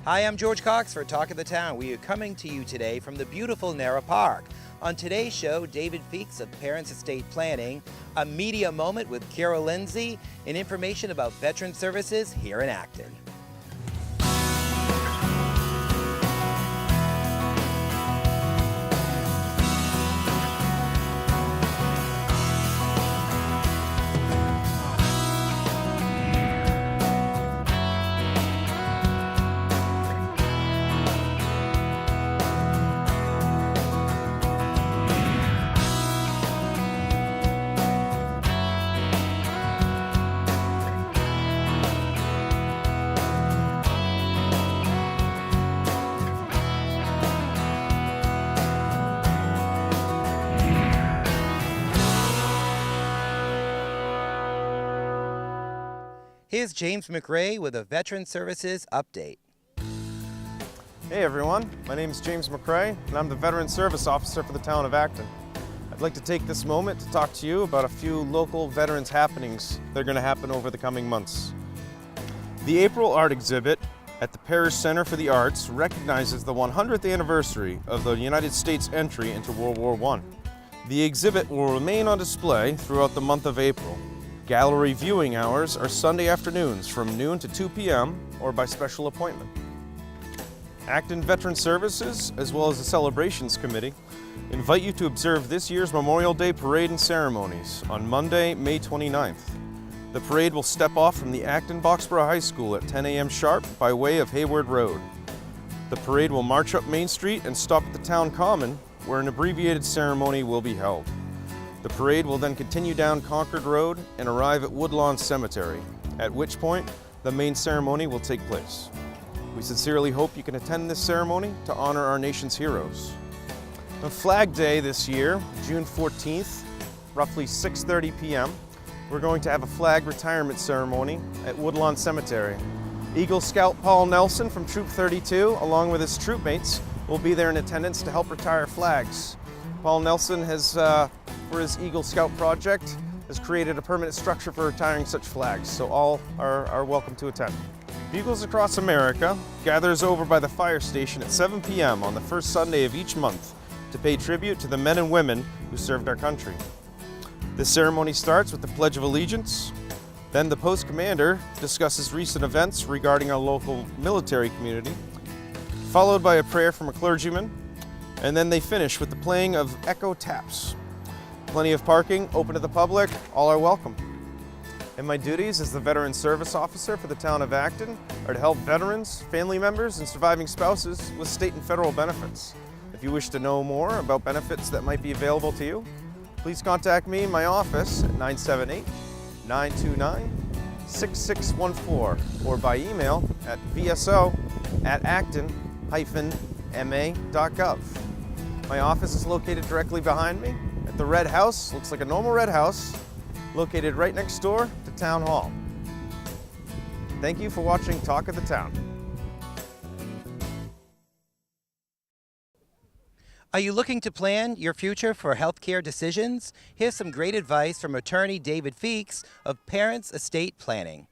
Hi, I'm George Cox for Talk of the Town. We are coming to you today from the beautiful Nara Park. On today's show, David Feakes of Parents Estate Planning, a media moment with Carol Lindsay, and information about veteran services here in Acton. Here's James MacRae with a Veteran Services update. Hey everyone, my name is James MacRae and I'm the Veteran Service Officer for the town of Acton. I'd like to take this moment to talk to you about a few local veterans happenings that are going to happen over the coming months. The April art exhibit at the Parish Center for the Arts recognizes the 100th anniversary of the United States entry into World War I. The exhibit will remain on display throughout the month of April. Gallery viewing hours are Sunday afternoons from noon to 2 p.m. or by special appointment. Acton Veteran Services, as well as the Celebrations Committee, invite you to observe this year's Memorial Day Parade and ceremonies on Monday, May 29th. The parade will step off from the Acton Boxborough High School at 10 a.m. sharp by way of Hayward Road. The parade will march up Main Street and stop at the Town Common, where an abbreviated ceremony will be held. The parade will then continue down Concord Road and arrive at Woodlawn Cemetery, at which point the main ceremony will take place. We sincerely hope you can attend this ceremony to honor our nation's heroes. On Flag Day this year, June 14th, roughly 6:30 p.m., we're going to have a flag retirement ceremony at Woodlawn Cemetery. Eagle Scout Paul Nelson from Troop 32, along with his troop mates, will be there in attendance to help retire flags. Paul Nelson has, for his Eagle Scout project, has created a permanent structure for retiring such flags, so all are welcome to attend. Bugles Across America gathers over by the fire station at 7 p.m. on the first Sunday of each month to pay tribute to the men and women who served our country. This ceremony starts with the Pledge of Allegiance. Then the post commander discusses recent events regarding our local military community, followed by a prayer from a clergyman, and then they finish with the playing of echo taps. Plenty of parking, open to the public, all are welcome. And my duties as the Veteran Service Officer for the town of Acton are to help veterans, family members, and surviving spouses with state and federal benefits. If you wish to know more about benefits that might be available to you, please contact me in my office at 978-929-6614 or by email at vso@acton-ma.gov. My office is located directly behind me at the red house, looks like a normal red house, located right next door to Town Hall. Thank you for watching Talk of the Town. Are you looking to plan your future for healthcare decisions? Here's some great advice from attorney David Feakes of Parents Estate Planning.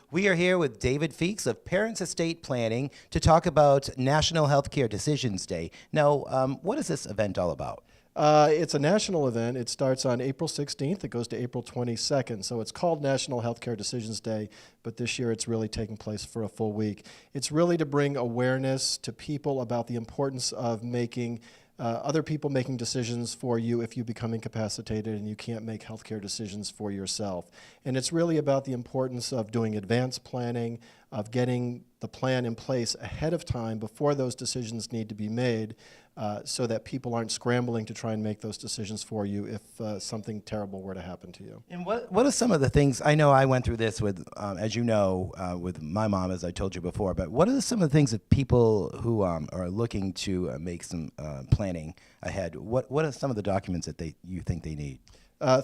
We are here with David Feakes of Parents Estate Planning to talk about National Healthcare Decisions Day. Now, what is this event all about? It's a national event. It starts on April 16th. It goes to April 22nd. So it's called National Healthcare Decisions Day, but this year it's really taking place for a full week. It's really to bring awareness to people about the importance of making other people making decisions for you if you become incapacitated and you can't make healthcare decisions for yourself. And it's really about the importance of doing advanced planning, of getting the plan in place ahead of time before those decisions need to be made, so that people aren't scrambling to try and make those decisions for you if something terrible were to happen to you. And what are some of the things, I know I went through this with, as you know, with my mom, as I told you before, but what are some of the things that people who are looking to make some planning ahead, what are some of the documents that you think they need?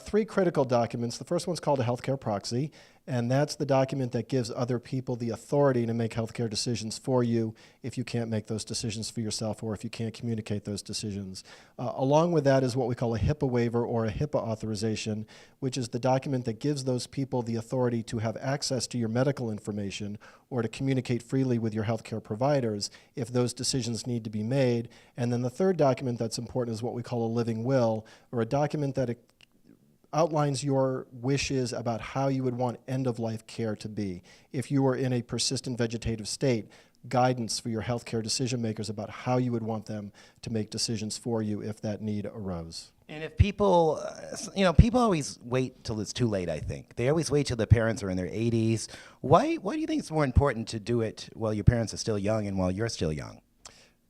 Three critical documents. The first one's called a healthcare proxy, and that's the document that gives other people the authority to make healthcare decisions for you if you can't make those decisions for yourself or if you can't communicate those decisions. Along with that is what we call a HIPAA waiver or a HIPAA authorization, which is the document that gives those people the authority to have access to your medical information or to communicate freely with your healthcare providers if those decisions need to be made. And then the third document that's important is what we call a living will, or a document that outlines your wishes about how you would want end-of-life care to be. If you were in a persistent vegetative state, guidance for your healthcare decision makers about how you would want them to make decisions for you if that need arose. And if people, people always wait till it's too late, I think. They always wait till their parents are in their 80s. Why do you think it's more important to do it while your parents are still young and while you're still young?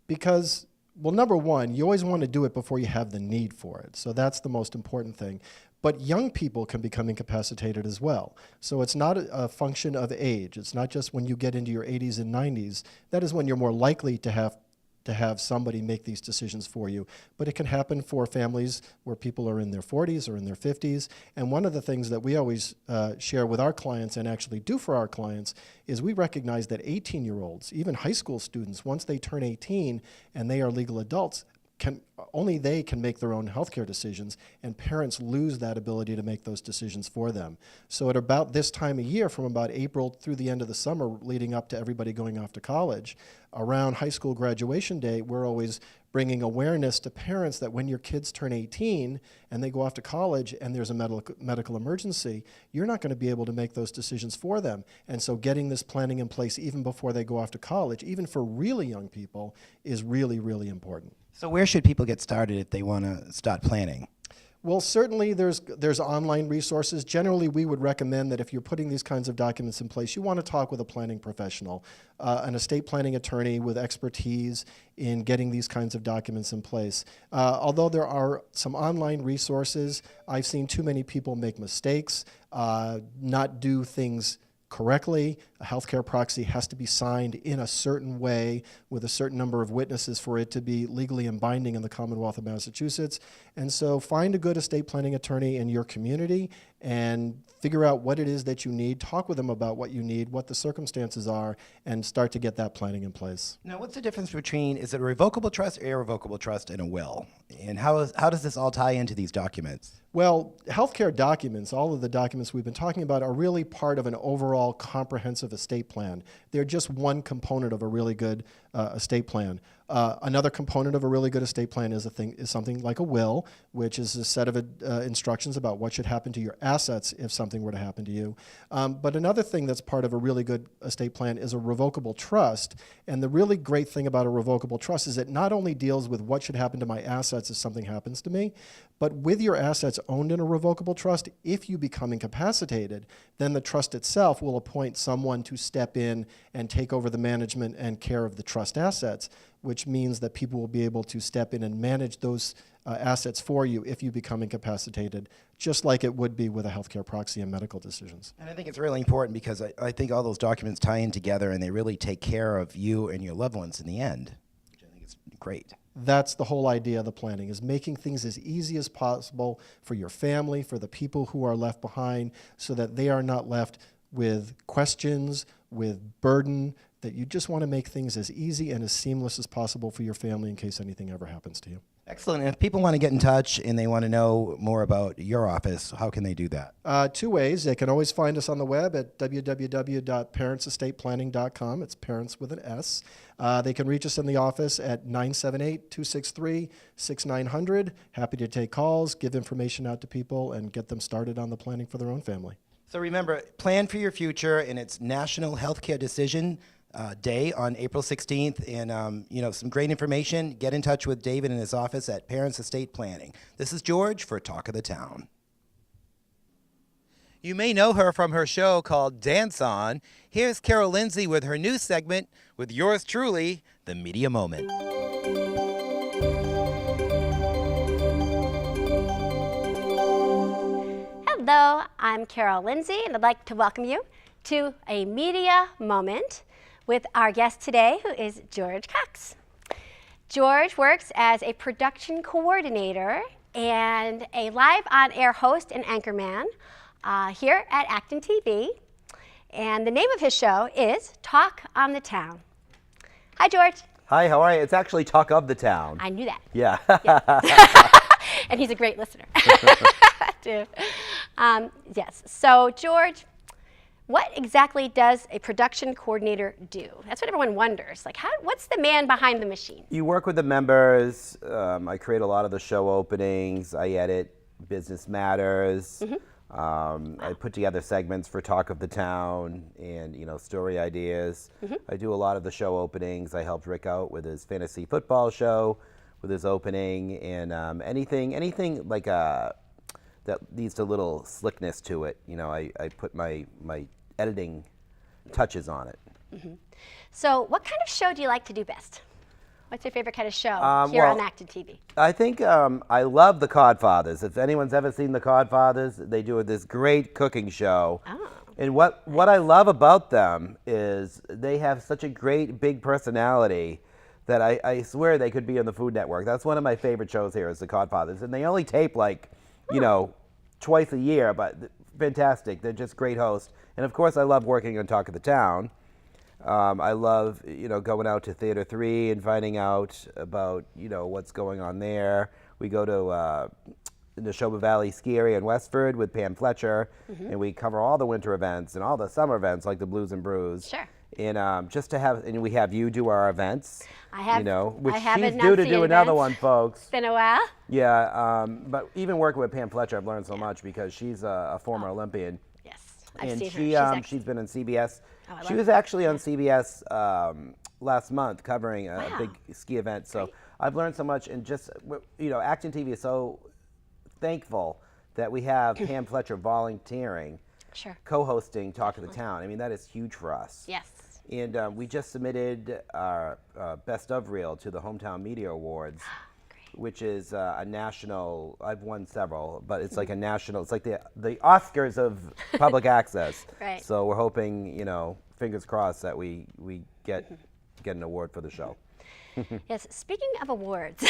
Because, well, number one, you always want to do it before you have the need for it. So that's the most important thing. But young people can become incapacitated as well. So it's not a function of age. It's not just when you get into your 80s and 90s. That is when you're more likely to have somebody make these decisions for you. But it can happen for families where people are in their 40s or in their 50s. And one of the things that we always share with our clients and actually do for our clients is we recognize that 18-year-olds, even high school students, once they turn 18 and they are legal adults, only they can make their own healthcare decisions, and parents lose that ability to make those decisions for them. So at about this time of year, from about April through the end of the summer, leading up to everybody going off to college, around high school graduation day, we're always bringing awareness to parents that when your kids turn 18 and they go off to college and there's a medical emergency, you're not going to be able to make those decisions for them. And so getting this planning in place even before they go off to college, even for really young people, is really, really important. So where should people get started if they want to start planning? Well, certainly there's online resources. Generally, we would recommend that if you're putting these kinds of documents in place, you want to talk with a planning professional, an estate planning attorney with expertise in getting these kinds of documents in place. Although there are some online resources, I've seen too many people make mistakes, not do things correctly. A healthcare proxy has to be signed in a certain way with a certain number of witnesses for it to be legally and binding in the Commonwealth of Massachusetts. And so find a good estate planning attorney in your community and figure out what it is that you need, talk with them about what you need, what the circumstances are, and start to get that planning in place. Now, what's the difference between, is it a revocable trust or irrevocable trust and a will? And how does this all tie into these documents? Well, healthcare documents, all of the documents we've been talking about, are really part of an overall comprehensive estate plan. They're just one component of a really good estate plan. Another component of a really good estate plan is something like a will, which is a set of instructions about what should happen to your assets if something were to happen to you. But another thing that's part of a really good estate plan is a revocable trust. And the really great thing about a revocable trust is it not only deals with what should happen to my assets if something happens to me, but with your assets owned in a revocable trust, if you become incapacitated, then the trust itself will appoint someone to step in and take over the management and care of the trust assets, which means that people will be able to step in and manage those assets for you if you become incapacitated, just like it would be with a healthcare proxy and medical decisions. And I think it's really important because I think all those documents tie in together and they really take care of you and your loved ones in the end, which I think is great. That's the whole idea of the planning, is making things as easy as possible for your family, for the people who are left behind, so that they are not left with questions, with burden, that you just want to make things as easy and as seamless as possible for your family in case anything ever happens to you. Excellent. And if people want to get in touch and they want to know more about your office, how can they do that? Two ways. They can always find us on the web at www.parentsestate.planning.com. It's parents with an S. They can reach us in the office at 978-263-6900. Happy to take calls, give information out to people, and get them started on the planning for their own family. So remember, plan for your future, and it's National Healthcare Decision Day on April 16th, and some great information. Get in touch with David in his office at Parents Estate Planning. This is George for Talk of the Town. You may know her from her show called Dance On. Here's Carol Lindsay with her new segment with yours truly, The Media Moment. Hello, I'm Carol Lindsay, and I'd like to welcome you to a Media Moment with our guest today, who is George Cox. George works as a production coordinator and a live on-air host and anchorman here at ActonTV. And the name of his show is Talk on the Town. Hi, George. Hi, how are you? It's actually Talk of the Town. I knew that. Yeah. And he's a great listener, too. Yes. So, George, what exactly does a production coordinator do? That's what everyone wonders. Like, what's the man behind the machine? You work with the members. I create a lot of the show openings. I edit Business Matters. I put together segments for Talk of the Town and, story ideas. I do a lot of the show openings. I helped Rick out with his fantasy football show, with his opening, and anything like that needs a little slickness to it. I put my editing touches on it. So what kind of show do you like to do best? What's your favorite kind of show here on ActonTV? I think I love The Codfathers. If anyone's ever seen The Codfathers, they do this great cooking show. Oh. And what I love about them is they have such a great big personality that I swear they could be on the Food Network. That's one of my favorite shows here is The Codfathers. And they only tape twice a year, but fantastic. They're just great hosts. And of course, I love working on Talk of the Town. I love, going out to Theater 3 and finding out about, what's going on there. We go to the Neshoba Valley Ski Area in Westford with Pam Fletcher, and we cover all the winter events and all the summer events like the Blues and Brews. Sure. And and we have you do our events. I have. Which I have she's due to do another one, folks. It's been a while. Yeah, but even working with Pam Fletcher, I've learned so much because she's a former Olympian. Yes, I've And seen her. she's been on CBS. Oh, I She love was her. actually on CBS last month covering a Wow. big ski event. So Great. I've learned so much, and just ActonTV is so thankful that we have Pam Fletcher volunteering, Sure. co-hosting Talk of the Town. I mean, that is huge for us. Yes. And we just submitted our Best of Reel to the Hometown Media Awards, which is a national. I've won several, but it's like a national. It's like the Oscars of public access. Right. So we're hoping, fingers crossed that we get an award for the show. Yes. Speaking of awards,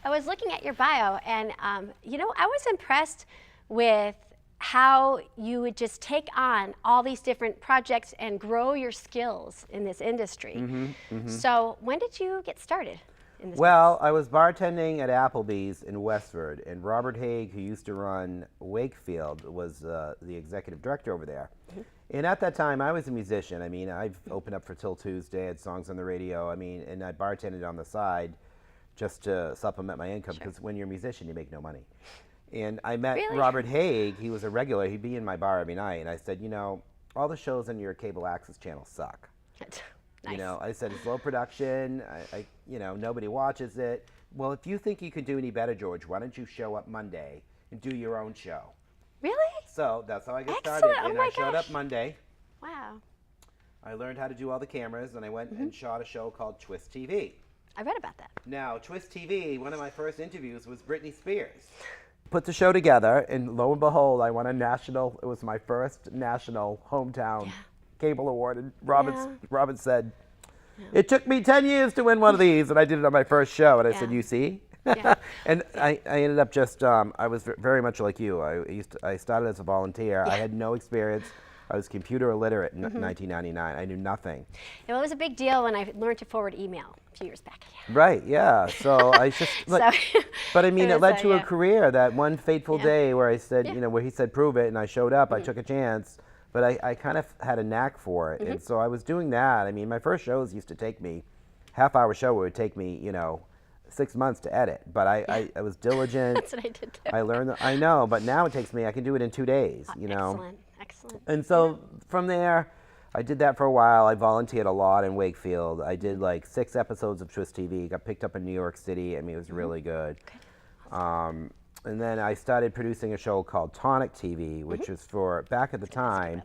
I was looking at your bio, and I was impressed with how you would just take on all these different projects and grow your skills in this industry. So when did you get started in this? Well, I was bartending at Applebee's in Westford, and Robert Haig, who used to run Wakefield, was the executive director over there. And at that time, I was a musician. I mean, I've opened up for Till Tuesday, had songs on the radio. I mean, and I bartended on the side just to supplement my income, because when you're a musician, you make no money. And I met Really? Robert Haig. He was a regular. He'd be in my bar every night. And I said, all the shows on your cable access channel suck. Nice. I said, it's low production. Nobody watches it. Well, if you think you could do any better, George, why don't you show up Monday and do your own show? Really? So that's how I got Excellent. started. Oh And my I showed gosh. up Monday. Wow. I learned how to do all the cameras, and I went and shot a show called Twist TV. I read about that. Now, Twist TV, one of my first interviews was Britney Spears. Put the show together, and lo and behold, I won it was my first national hometown cable award. And Robert said, it took me 10 years to win one of these, and I did it on my first show. And I said, you see? Yeah. And I ended up just, I was very much like you. I started as a volunteer. I had no experience. I was computer illiterate in 1999. I knew nothing. It was a big deal when I learned to forward email a few years back. Yeah. Right, yeah. So I just, but I mean, it led to a yeah. career. That one fateful day where I said, where he said, prove it, and I showed up, I took a chance, but I kind of had a knack for it. And so I was doing that. I mean, my first shows used to take me, half-hour show would take me, 6 months to edit, but I was diligent. That's what I did too. I learned, I know, but now it takes me, I can do it in 2 days, Excellent. And so from there, I did that for a while. I volunteered a lot in Wakefield. I did like 6 episodes of Twist TV, got picked up in New York City. I mean, it was really good. And then I started producing a show called Tonic TV, which was for, back at the time,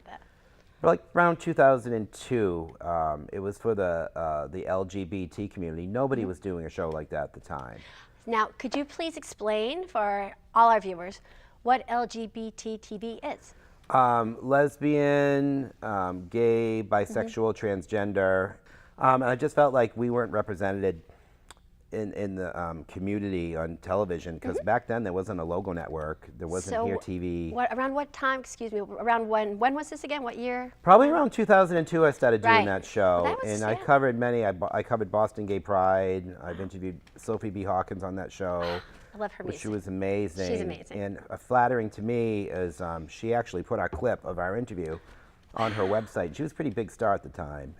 like around 2002, it was for the LGBT community. Nobody was doing a show like that at the time. Now, could you please explain for all our viewers what LGBT TV is? Lesbian, gay, bisexual, transgender. And I just felt like we weren't represented in the community on television, because back then there wasn't a local network, there wasn't So Here TV. around what time, excuse me, around when was this again? What year? Probably around 2002 I started doing Right. that show, Well, that was- and I yeah. covered many. I covered Boston Gay Pride. I've interviewed Sophie B. Hawkins on that show. I love her Which music. was amazing. She's amazing. And flattering to me is she actually put our clip of our interview on her website. She was a pretty big star at the time.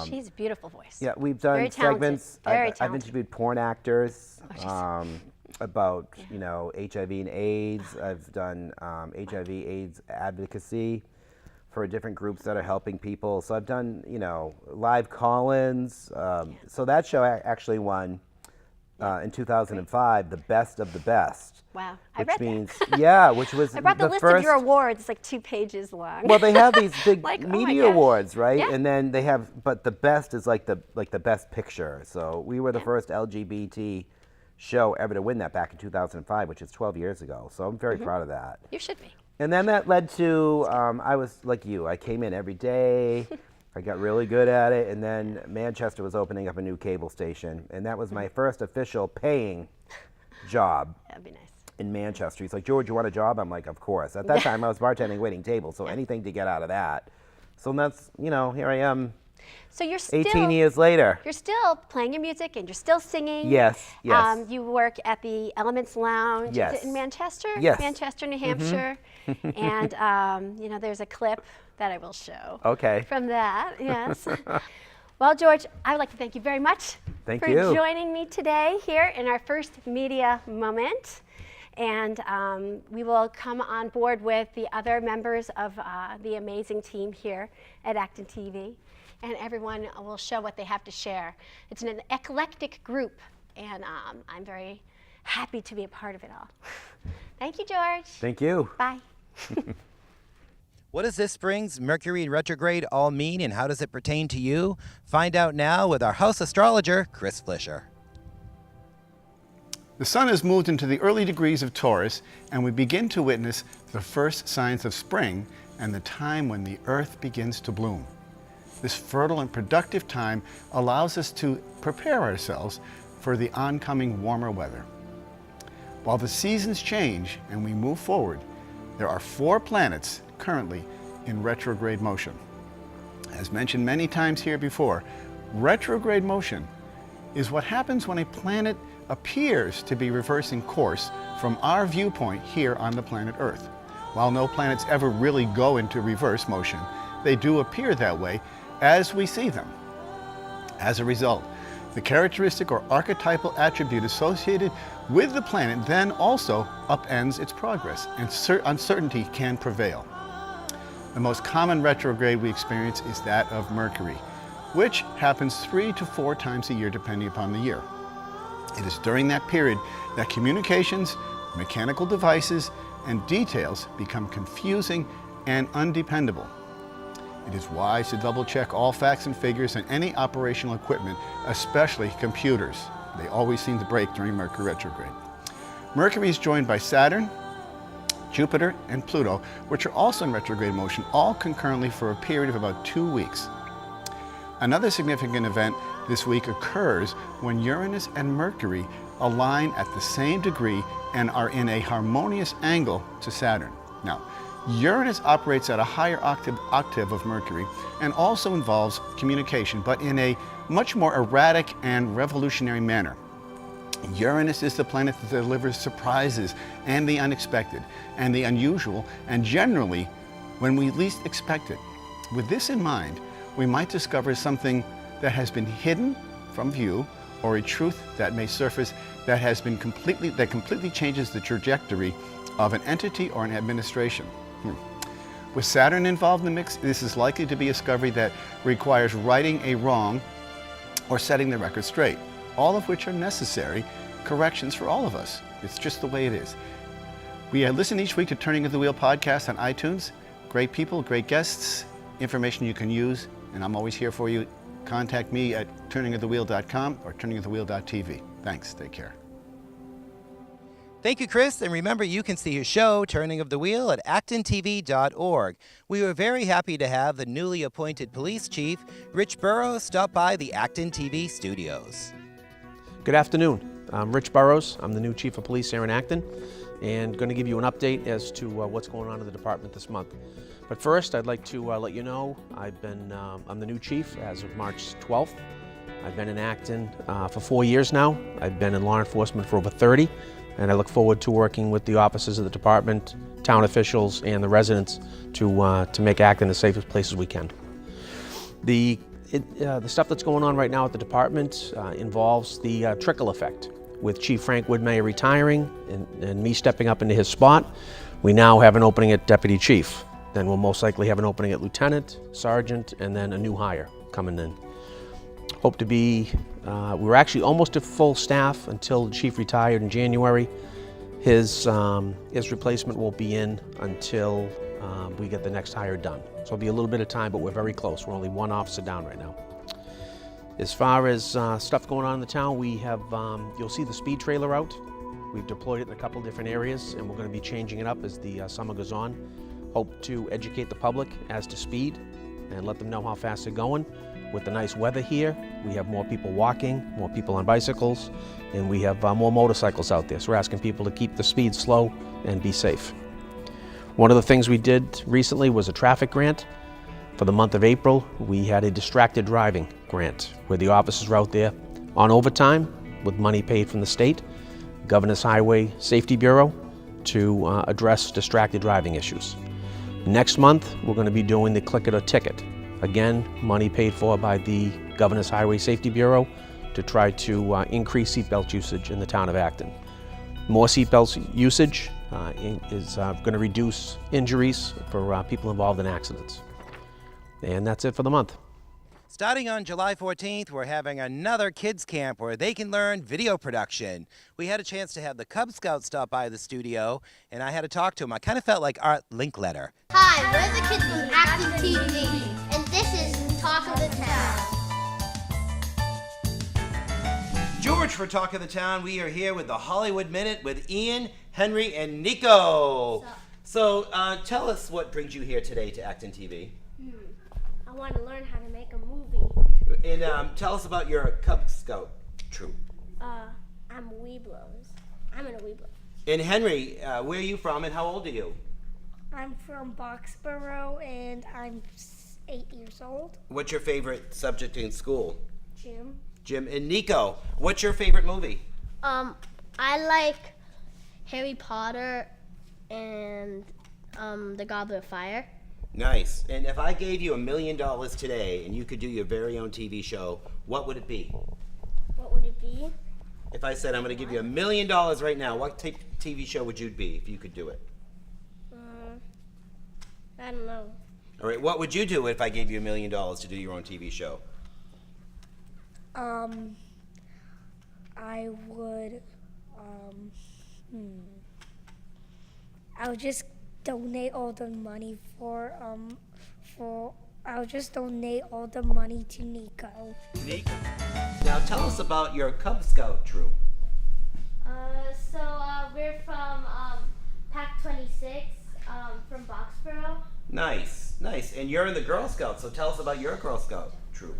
She's a beautiful voice. Yeah, we've done Very talented. segments. Very I've talented. interviewed porn actors Oh, she's- about HIV and AIDS. I've done HIV/AIDS advocacy for different groups that are helping people. So I've done live call-ins. So that show actually won in 2005 the best of the best. Wow, I Which read that. means yeah, which was I brought the list first. of your awards. It's like 2 pages long. Well, they have these big Like, oh my media gosh. awards, right? Yeah. And then they have, but the best is like the best picture. So we were the first LGBT show ever to win that back in 2005, which is 12 years ago. So I'm very proud of that. You should be. And then that led to I was like you. I came in every day. I got really good at it. And then Manchester was opening up a new cable station, and that was my first official paying job That'd be nice. in Manchester. He's like, George, you want a job? I'm like, of course. At that time, I was bartending, waiting tables, so anything to get out of that. So that's, here I am, So you're still 18 years later. You're still playing your music and you're still singing. Yes, yes. You work at the Elements Lounge. Is Yes. it in Manchester? Yes. Manchester, New Hampshire. And there's a clip that I will show. Okay. From that, yes. Well, George, I would like to thank you very much Thank for you. joining me today here in our first media moment. And we will come on board with the other members of the amazing team here at ActonTV. And everyone will show what they have to share. It's an eclectic group, and I'm very happy to be a part of it all. Thank you, George. Thank you. Bye. What does this spring's Mercury in retrograde all mean, and how does it pertain to you? Find out now with our house astrologer, Chris Flischer. The sun has moved into the early degrees of Taurus, and we begin to witness the first signs of spring and the time when the earth begins to bloom. This fertile and productive time allows us to prepare ourselves for the oncoming warmer weather. While the seasons change and we move forward, there are 4 planets currently in retrograde motion. As mentioned many times here before, retrograde motion is what happens when a planet appears to be reversing course from our viewpoint here on the planet Earth. While no planets ever really go into reverse motion, they do appear that way as we see them. As a result, the characteristic or archetypal attribute associated with the planet then also upends its progress, and uncertainty can prevail. The most common retrograde we experience is that of Mercury, which happens 3 to 4 times a year depending upon the year. It is during that period that communications, mechanical devices, and details become confusing and undependable. It is wise to double-check all facts and figures and any operational equipment, especially computers. They always seem to break during Mercury retrograde. Mercury is joined by Saturn, Jupiter, and Pluto, which are also in retrograde motion, all concurrently for a period of about 2 weeks. Another significant event this week occurs when Uranus and Mercury align at the same degree and are in a harmonious angle to Saturn. Now, Uranus operates at a higher octave of Mercury and also involves communication, but in a much more erratic and revolutionary manner. Uranus is the planet that delivers surprises and the unexpected and the unusual, and generally when we least expect it. With this in mind, we might discover something that has been hidden from view, or a truth that may surface that completely changes the trajectory of an entity or an administration. With Saturn involved in the mix, this is likely to be a discovery that requires righting a wrong or setting the record straight, all of which are necessary corrections for all of us. It's just the way it is. We listen each week to Turning of the Wheel podcast on iTunes. Great people, great guests, information you can use, and I'm always here for you. Contact me at turningofthewheel.com or turningofthewheel.tv. Thanks, take care. Thank you, Chris. And remember, you can see his show, Turning of the Wheel, at ActonTV.org. We were very happy to have the newly appointed police chief, Rich Burrows, stop by the Acton TV studios. Good afternoon. I'm Rich Burrows. I'm the new Chief of Police here in Acton, and going to give you an update as to what's going on in the department this month. But first, I'd like to let you know I'm the new chief as of March 12th. I've been in Acton for 4 years now. I've been in law enforcement for over 30, and I look forward to working with the officers of the department, town officials, and the residents to make Acton the safest place as we can. The stuff that's going on right now at the department involves the trickle effect. With Chief Frank Woodmayer retiring and me stepping up into his spot, we now have an opening at Deputy Chief. Then we'll most likely have an opening at Lieutenant, Sergeant, and then a new hire coming in. Hope to be, we were actually almost at full staff until the Chief retired in January. His replacement won't be in until we get the next hire done. So it'll be a little bit of time, but we're very close. We're only one officer down right now. As far as stuff going on in the town, we have, you'll see the speed trailer out. We've deployed it in a couple different areas, and we're going to be changing it up as the summer goes on. Hope to educate the public as to speed and let them know how fast they're going. With the nice weather here, we have more people walking, more people on bicycles, and we have more motorcycles out there. So we're asking people to keep the speed slow and be safe. One of the things we did recently was a traffic grant. For the month of April, we had a distracted driving grant where the officers were out there on overtime with money paid from the state, Governor's Highway Safety Bureau, to address distracted driving issues. Next month, we're going to be doing the click it or ticket. Again, money paid for by the Governor's Highway Safety Bureau to try to increase seatbelt usage in the town of Acton. More seatbelt usage is going to reduce injuries for people involved in accidents. And that's it for the month. Starting on July 14th, we're having another kids camp where they can learn video production. We had a chance to have the Cub Scouts stop by the studio, and I had to talk to them. I kind of felt like Art Linkletter. Hi, we're the kids from ActonTV, and this is Talk of the Town. George for Talk of the Town. We are here with the Hollywood Minute with Ian, Henry, and Nico. So tell us what brings you here today to ActonTV. I want to learn how to make a movie. And tell us about your Cub Scout troop. I'm Weeblos. I'm in a Weeblo. And Henry, where are you from and how old are you? I'm from Boxborough and I'm 8 years old. What's your favorite subject in school? Jim. Jim. And Nico, what's your favorite movie? I like Harry Potter and the Goblet of Fire. Nice. And if I gave you $1 million today and you could do your very own TV show, what would it be? What would it be? If I said I'm going to give you $1 million right now, what TV show would you be if you could do it? I don't know. All right, what would you do if I gave you $1 million to do your own TV show? I would, I would just donate all the money I'll just donate all the money to Nico. Nico. Now tell us about your Cub Scout troop. We're from Pack 26 from Boxborough. Nice, nice. And you're in the Girl Scouts, so tell us about your Girl Scout troop.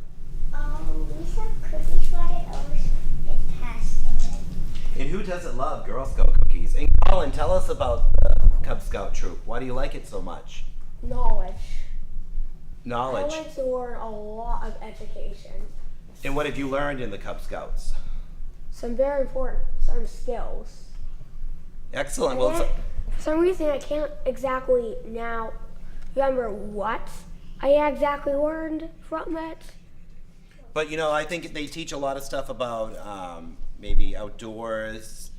We have cookies for it. It passed already. And who doesn't love Girl Scout cookies? And Colin, tell us about the Cub Scout troop. Why do you like it so much? Knowledge. Knowledge. I like to learn a lot of education. And what have you learned in the Cub Scouts? Some very important, some skills. Excellent. Well, For some reason, I can't exactly now remember what I exactly learned from it. but you know, I think they teach a lot of stuff about maybe outdoors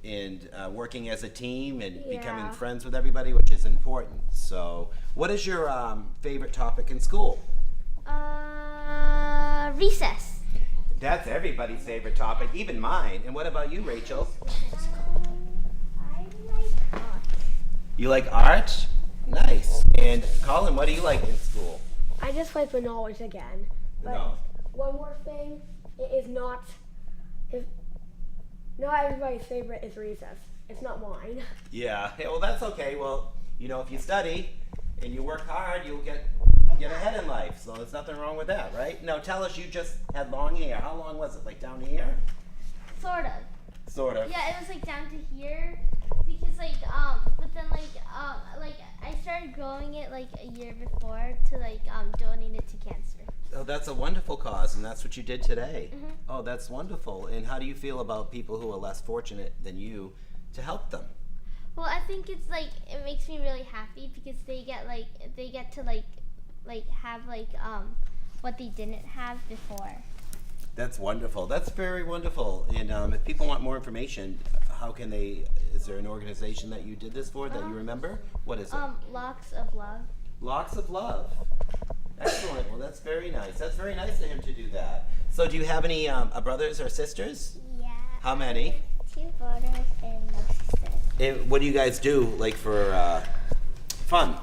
and working as a team and becoming friends with everybody, which is important. So, what is your favorite topic in school? Recess. That's everybody's favorite topic, even mine. And what about you, Rachel? I like art. You like art? Nice. And Colin, what do you like in school? I just like the knowledge again. But No. one more thing, it is not everybody's favorite is recess. It's not mine. Yeah. Well, that's okay. Well, you know, if you study and you work hard, you'll get ahead in life. So there's nothing wrong with that, right? Now, tell us, you just had long hair. How long was it? Like down here? Sort of. Sort of. Yeah, it was like down to here because but then I started growing it like a year before to donate it to cancer. Oh, that's a wonderful cause, and that's what you did today. Mm-hmm. Oh, that's wonderful. And how do you feel about people who are less fortunate than you to help them? Well, I think it's it makes me really happy because they get to have what they didn't have before. That's wonderful. That's very wonderful. And if people want more information, how can they? Is there an organization that you did this for that you remember? What is it? Locks of Love. Locks of Love. Excellent. Well, that's very nice. That's very nice of him to do that. So, do you have any brothers or sisters? Yeah. How many? 2 brothers and no sisters. And what do you guys do, for fun?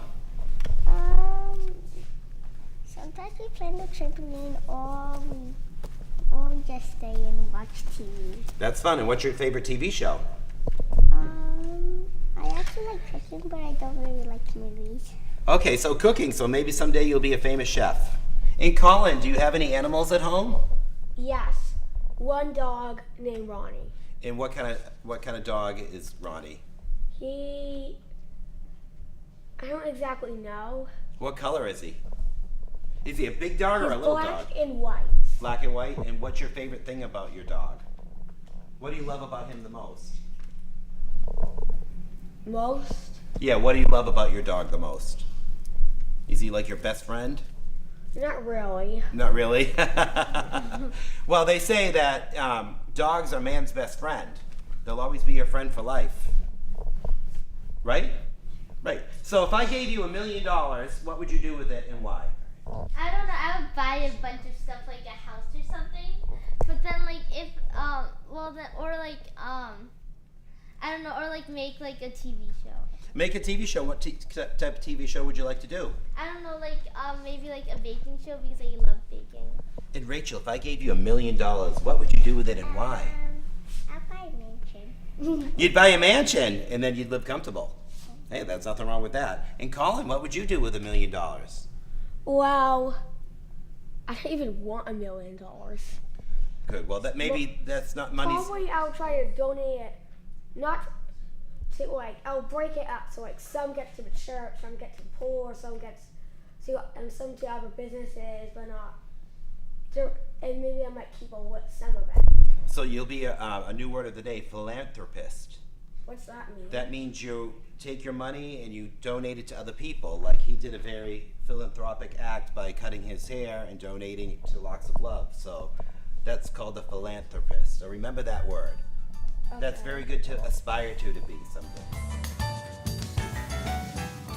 Sometimes we play on the trampoline or we just stay and watch TV. That's fun. And what's your favorite TV show? I actually like cooking, but I don't really like movies. Okay, so cooking. So maybe someday you'll be a famous chef. And Colin, do you have any animals at home? Yes, 1 dog named Ronnie. And what kind of dog is Ronnie? I don't exactly know. What color is he? Is he a big dog or He's a little black dog? and white. Black and white. And what's your favorite thing about your dog? What do you love about him the most? Most? Yeah, what do you love about your dog the most? Is he like your best friend? Not really. Not really. Well, they say that dogs are man's best friend. They'll always be your friend for life. Right? Right. So if I gave you $1 million, what would you do with it and why? I don't know. I would buy a bunch of stuff like a house or something. But then I don't know, or make a TV show. Make a TV show. What type of TV show would you like to do? I don't know, maybe a baking show because I love baking. And Rachel, if I gave you $1 million, what would you do with it and why? I'll buy a mansion. You'd buy a mansion and then you'd live comfortable. Hey, there's nothing wrong with that. And Colin, what would you do with $1 million? Well, I don't even want $1 million. Good. Well, that's not money. Probably I'll try to donate it, not to I'll break it up so some get to the church, some get to the poor, some gets and some to other businesses, but not. And maybe I might keep some of it. So you'll be a new word of the day, philanthropist. What's that mean? That means you take your money and you donate it to other people. Like he did a very philanthropic act by cutting his hair and donating it to Locks of Love. So that's called a philanthropist. So remember that word. Okay. That's very good to aspire to be someday.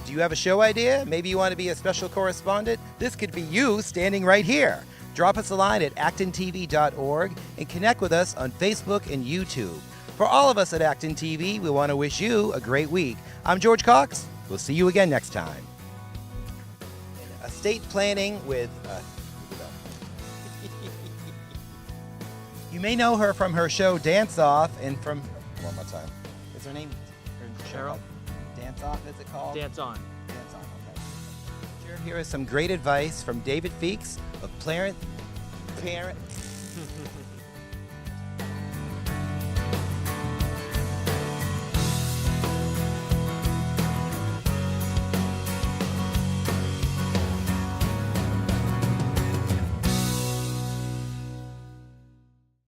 Do you have a show idea? Maybe you want to be a special correspondent? This could be you standing right here. Drop us a line at ActonTV.org and connect with us on Facebook and YouTube. For all of us at Acton TV, we want to wish you a great week. I'm George Cox. We'll see you again next time. Estate planning with... You may know her from her show Dance Off and from... One more time. Is her name? Cheryl. Dance Off, is it called? Dance On. Dance On, okay. Here is some great advice from David Feakes of Parent...